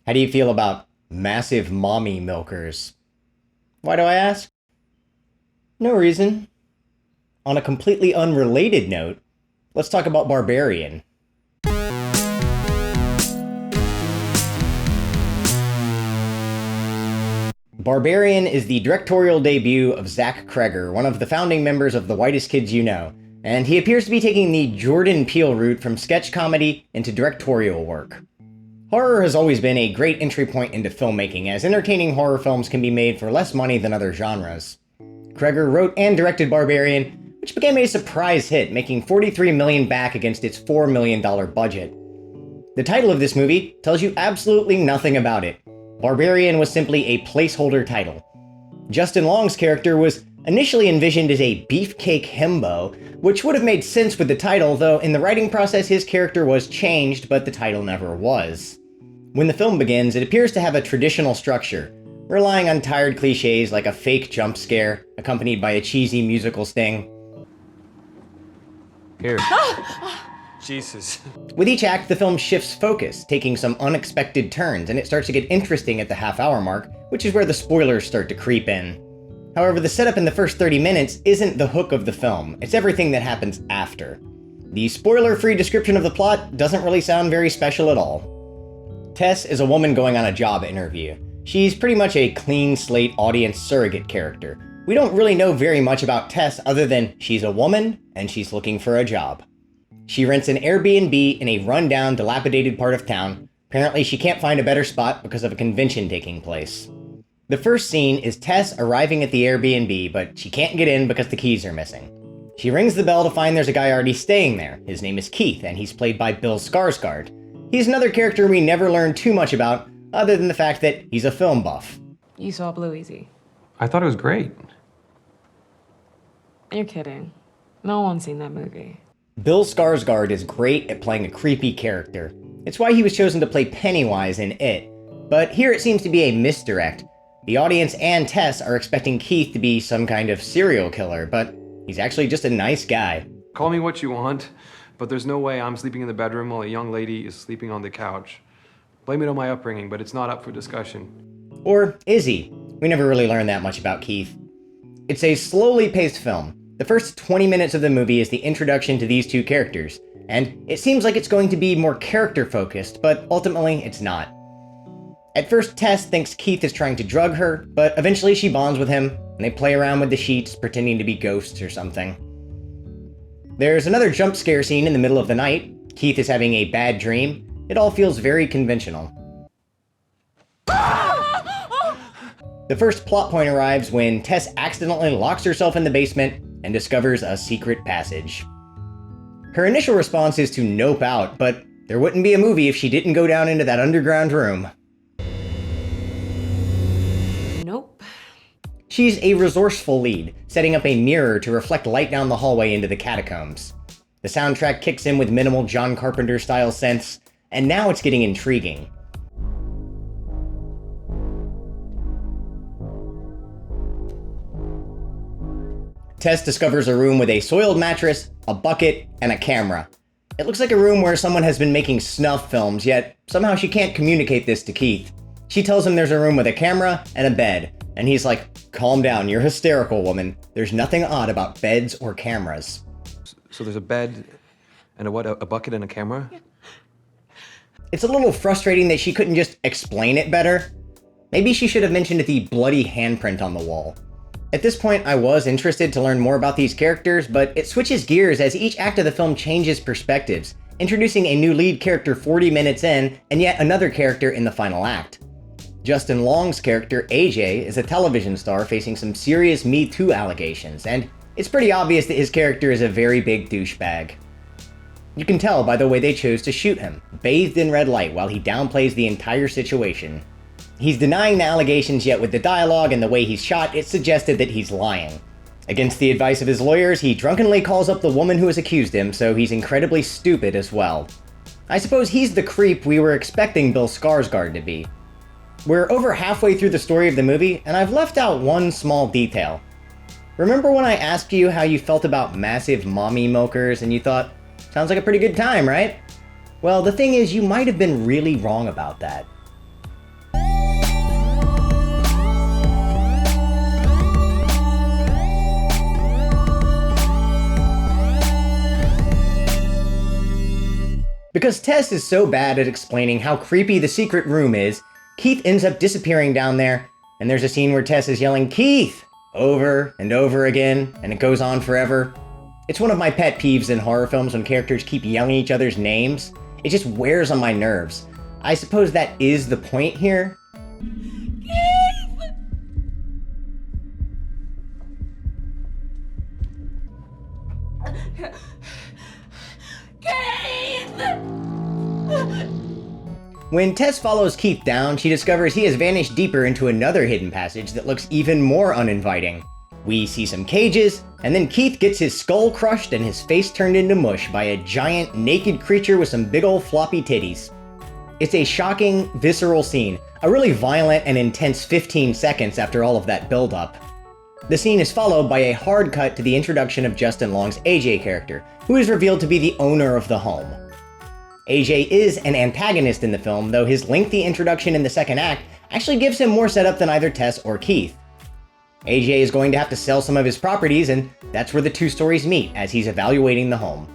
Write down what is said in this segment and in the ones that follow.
How do you feel about massive mommy milkers? Why do I ask? No reason. On a completely unrelated note, let's talk about Barbarian. Barbarian is the directorial debut of Zach Cregger, one of the founding members of The Whitest Kids You Know, and he appears to be taking the Jordan Peele route from sketch comedy into directorial work. Horror has always been a great entry point into filmmaking, as entertaining horror films can be made for less money than other genres. Cregger wrote and directed Barbarian, which became a surprise hit, making $43 million back against its $4 million budget. The title of this movie tells you absolutely nothing about it. Barbarian was simply a placeholder title. Justin Long's character was initially envisioned as a beefcake himbo, which would have made sense with the title, though in the writing process his character was changed, but the title never was. When the film begins, it appears to have a traditional structure, relying on tired cliches like a fake jump scare, accompanied by a cheesy musical sting. Here. Jesus. With each act, the film shifts focus, taking some unexpected turns, and it starts to get interesting at the half-hour mark, which is where the spoilers start to creep in. However, the setup in the first 30 minutes isn't the hook of the film, it's everything that happens after. The spoiler-free description of the plot doesn't really sound very special at all. Tess is a woman going on a job interview. She's pretty much a clean slate audience surrogate character. We don't really know very much about Tess other than she's a woman and she's looking for a job. She rents an Airbnb in a rundown, dilapidated part of town. Apparently she can't find a better spot because of a convention taking place. The first scene is Tess arriving at the Airbnb, but she can't get in because the keys are missing. She rings the bell to find there's a guy already staying there. His name is Keith, and he's played by Bill Skarsgard. He's another character we never learn too much about, other than the fact that he's a film buff. You saw Blue Easy. I thought it was great. You're kidding. No one's seen that movie. Bill Skarsgård is great at playing a creepy character. It's why he was chosen to play Pennywise in It. But here it seems to be a misdirect. The audience and Tess are expecting Keith to be some kind of serial killer, but he's actually just a nice guy. Call me what you want, but there's no way I'm sleeping in the bedroom while a young lady is sleeping on the couch. Blame it on my upbringing, but it's not up for discussion. Or is he? We never really learn that much about Keith. It's a slowly paced film. The first 20 minutes of the movie is the introduction to these two characters, and it seems like it's going to be more character-focused, but ultimately it's not. At first, Tess thinks Keith is trying to drug her, but eventually she bonds with him, and they play around with the sheets, pretending to be ghosts or something. There's another jump scare scene in the middle of the night. Keith is having a bad dream. It all feels very conventional. The first plot point arrives when Tess accidentally locks herself in the basement and discovers a secret passage. Her initial response is to nope out, but there wouldn't be a movie if she didn't go down into that underground room. Nope. She's a resourceful lead, setting up a mirror to reflect light down the hallway into the catacombs. The soundtrack kicks in with minimal John Carpenter-style synths, and now it's getting intriguing. Tess discovers a room with a soiled mattress, a bucket, and a camera. It looks like a room where someone has been making snuff films, yet somehow she can't communicate this to Keith. She tells him there's a room with a camera and a bed, and he's like, "Calm down, you're hysterical, woman. There's nothing odd about beds or cameras." So there's a bed and a bucket and a camera? It's a little frustrating that she couldn't just explain it better. Maybe she should have mentioned the bloody handprint on the wall. At this point, I was interested to learn more about these characters, but it switches gears as each act of the film changes perspectives, introducing a new lead character 40 minutes in, and yet another character in the final act. Justin Long's character, AJ, is a television star facing some serious Me Too allegations, and it's pretty obvious that his character is a very big douchebag. You can tell by the way they chose to shoot him, bathed in red light while he downplays the entire situation. He's denying the allegations, yet with the dialogue and the way he's shot, it's suggested that he's lying. Against the advice of his lawyers, he drunkenly calls up the woman who has accused him, so he's incredibly stupid as well. I suppose he's the creep we were expecting Bill Skarsgård to be. We're over halfway through the story of the movie, and I've left out one small detail. Remember when I asked you how you felt about massive mommy milkers and you thought, sounds like a pretty good time, right? Well, the thing is, you might have been really wrong about that. Because Tess is so bad at explaining how creepy the secret room is, Keith ends up disappearing down there, and there's a scene where Tess is yelling, "Keith!" over and over again, and it goes on forever. It's one of my pet peeves in horror films when characters keep yelling each other's names. It just wears on my nerves. I suppose that is the point here. When Tess follows Keith down, she discovers he has vanished deeper into another hidden passage that looks even more uninviting. We see some cages, and then Keith gets his skull crushed and his face turned into mush by a giant, naked creature with some big ol' floppy titties. It's a shocking, visceral scene, a really violent and intense 15 seconds after all of that build-up. The scene is followed by a hard cut to the introduction of Justin Long's AJ character, who is revealed to be the owner of the home. AJ is an antagonist in the film, though his lengthy introduction in the second act actually gives him more setup than either Tess or Keith. AJ is going to have to sell some of his properties, and that's where the two stories meet as he's evaluating the home.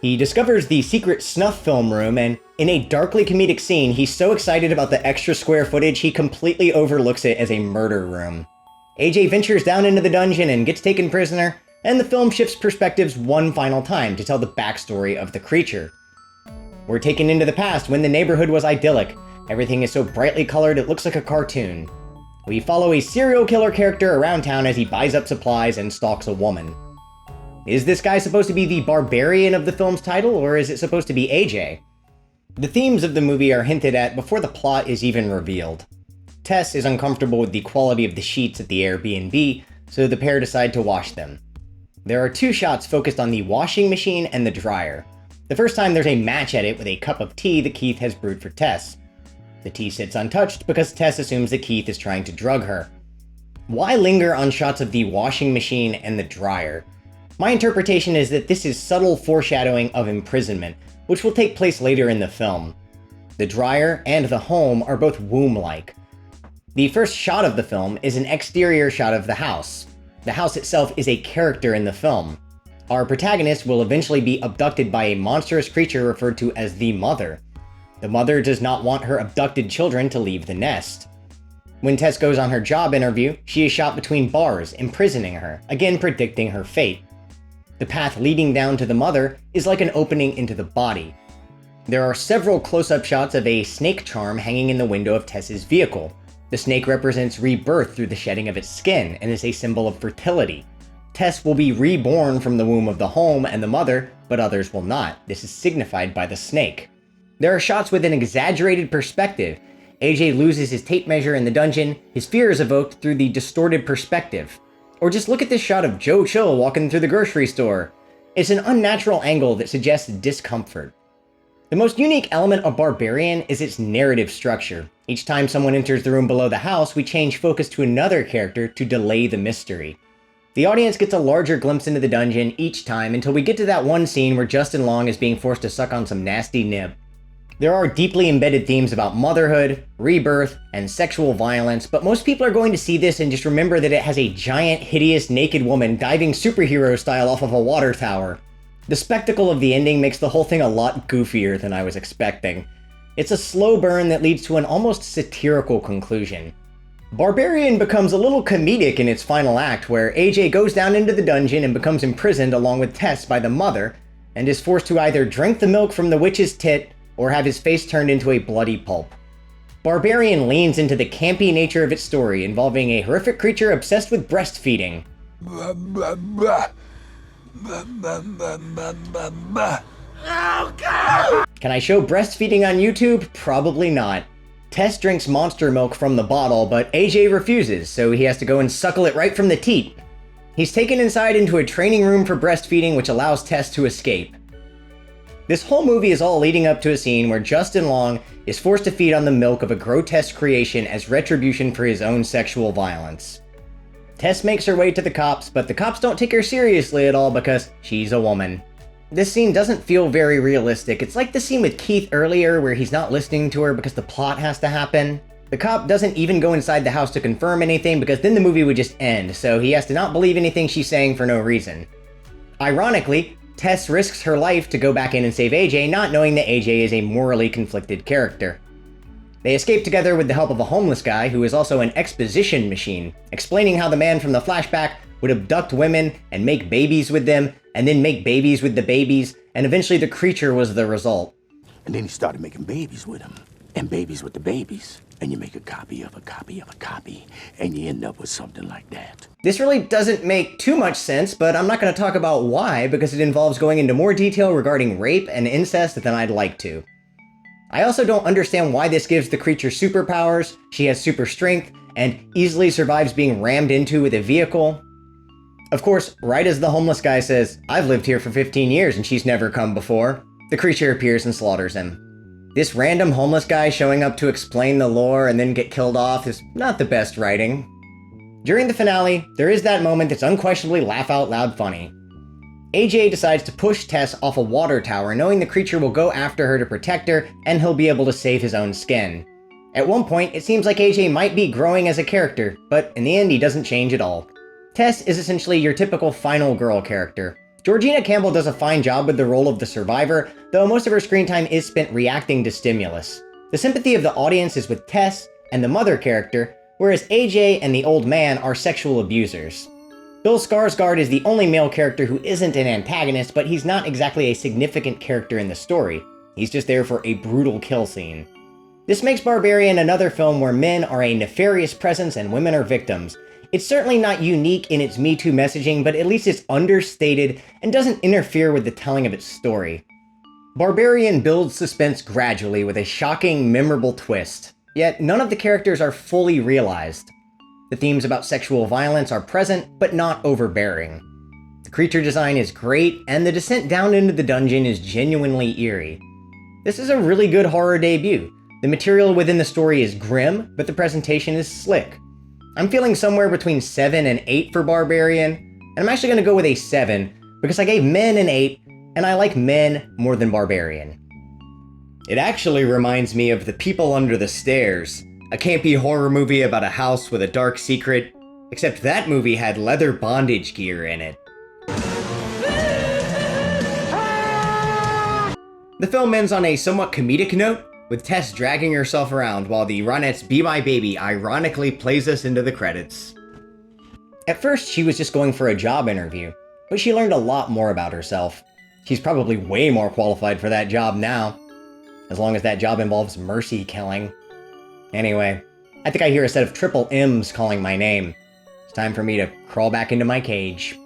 He discovers the secret snuff film room, and in a darkly comedic scene, he's so excited about the extra square footage he completely overlooks it as a murder room. AJ ventures down into the dungeon and gets taken prisoner, and the film shifts perspectives one final time to tell the backstory of the creature. We're taken into the past when the neighborhood was idyllic. Everything is so brightly colored it looks like a cartoon. We follow a serial killer character around town as he buys up supplies and stalks a woman. Is this guy supposed to be the Barbarian of the film's title, or is it supposed to be AJ? The themes of the movie are hinted at before the plot is even revealed. Tess is uncomfortable with the quality of the sheets at the Airbnb, so the pair decide to wash them. There are two shots focused on the washing machine and the dryer. The first time there's a match at it with a cup of tea that Keith has brewed for Tess. The tea sits untouched because Tess assumes that Keith is trying to drug her. Why linger on shots of the washing machine and the dryer? My interpretation is that this is subtle foreshadowing of imprisonment, which will take place later in the film. The dryer and the home are both womb-like. The first shot of the film is an exterior shot of the house. The house itself is a character in the film. Our protagonist will eventually be abducted by a monstrous creature referred to as the Mother. The mother does not want her abducted children to leave the nest. When Tess goes on her job interview, she is shot between bars, imprisoning her, again predicting her fate. The path leading down to the mother is like an opening into the body. There are several close-up shots of a snake charm hanging in the window of Tess's vehicle. The snake represents rebirth through the shedding of its skin and is a symbol of fertility. Tess will be reborn from the womb of the home and the mother, but others will not. This is signified by the snake. There are shots with an exaggerated perspective. AJ loses his tape measure in the dungeon, his fear is evoked through the distorted perspective. Or just look at this shot of Joe Chill walking through the grocery store. It's an unnatural angle that suggests discomfort. The most unique element of Barbarian is its narrative structure. Each time someone enters the room below the house, we change focus to another character to delay the mystery. The audience gets a larger glimpse into the dungeon each time until we get to that one scene where Justin Long is being forced to suck on some nasty nib. There are deeply embedded themes about motherhood, rebirth, and sexual violence, but most people are going to see this and just remember that it has a giant, hideous, naked woman diving superhero style off of a water tower. The spectacle of the ending makes the whole thing a lot goofier than I was expecting. It's a slow burn that leads to an almost satirical conclusion. Barbarian becomes a little comedic in its final act, where AJ goes down into the dungeon and becomes imprisoned along with Tess by the mother, and is forced to either drink the milk from the witch's tit, or have his face turned into a bloody pulp. Barbarian leans into the campy nature of its story, involving a horrific creature obsessed with breastfeeding. Can I show breastfeeding on YouTube? Probably not. Tess drinks monster milk from the bottle, but AJ refuses, so he has to go and suckle it right from the teat. He's taken inside into a training room for breastfeeding, which allows Tess to escape. This whole movie is all leading up to a scene where Justin Long is forced to feed on the milk of a grotesque creation as retribution for his own sexual violence. Tess makes her way to the cops, but the cops don't take her seriously at all because she's a woman. This scene doesn't feel very realistic. It's like the scene with Keith earlier where he's not listening to her because the plot has to happen. The cop doesn't even go inside the house to confirm anything because then the movie would just end, so he has to not believe anything she's saying for no reason. Ironically, Tess risks her life to go back in and save AJ, not knowing that AJ is a morally conflicted character. They escape together with the help of a homeless guy who is also an exposition machine, explaining how the man from the flashback would abduct women and make babies with them, and then make babies with the babies, and eventually the creature was the result. And then he started making babies with them, and babies with the babies. And you make a copy of a copy of a copy, and you end up with something like that. This really doesn't make too much sense, but I'm not going to talk about why, because it involves going into more detail regarding rape and incest than I'd like to. I also don't understand why this gives the creature superpowers. She has super strength, and easily survives being rammed into with a vehicle. Of course, right as the homeless guy says, "I've lived here for 15 years and she's never come before," the creature appears and slaughters him. This random homeless guy showing up to explain the lore and then get killed off is not the best writing. During the finale, there is that moment that's unquestionably laugh-out-loud funny. AJ decides to push Tess off a water tower, knowing the creature will go after her to protect her, and he'll be able to save his own skin. At one point, it seems like AJ might be growing as a character, but in the end, he doesn't change at all. Tess is essentially your typical final girl character. Georgina Campbell does a fine job with the role of the survivor, though most of her screen time is spent reacting to stimulus. The sympathy of the audience is with Tess and the mother character, whereas AJ and the old man are sexual abusers. Bill Skarsgard is the only male character who isn't an antagonist, but he's not exactly a significant character in the story. He's just there for a brutal kill scene. This makes Barbarian another film where men are a nefarious presence and women are victims. It's certainly not unique in its Me Too messaging, but at least it's understated and doesn't interfere with the telling of its story. Barbarian builds suspense gradually with a shocking, memorable twist, yet none of the characters are fully realized. The themes about sexual violence are present, but not overbearing. The creature design is great, and the descent down into the dungeon is genuinely eerie. This is a really good horror debut. The material within the story is grim, but the presentation is slick. I'm feeling somewhere between 7 and 8 for Barbarian, and I'm actually going to go with a 7, because I gave Men an 8, and I like Men more than Barbarian. It actually reminds me of The People Under the Stairs, a campy horror movie about a house with a dark secret, except that movie had leather bondage gear in it. The film ends on a somewhat comedic note, with Tess dragging herself around while the Ronette's Be My Baby ironically plays us into the credits. At first, she was just going for a job interview, but she learned a lot more about herself. She's probably way more qualified for that job now, as long as that job involves mercy killing. Anyway, I think I hear a set of triple M's calling my name. It's time for me to crawl back into my cage.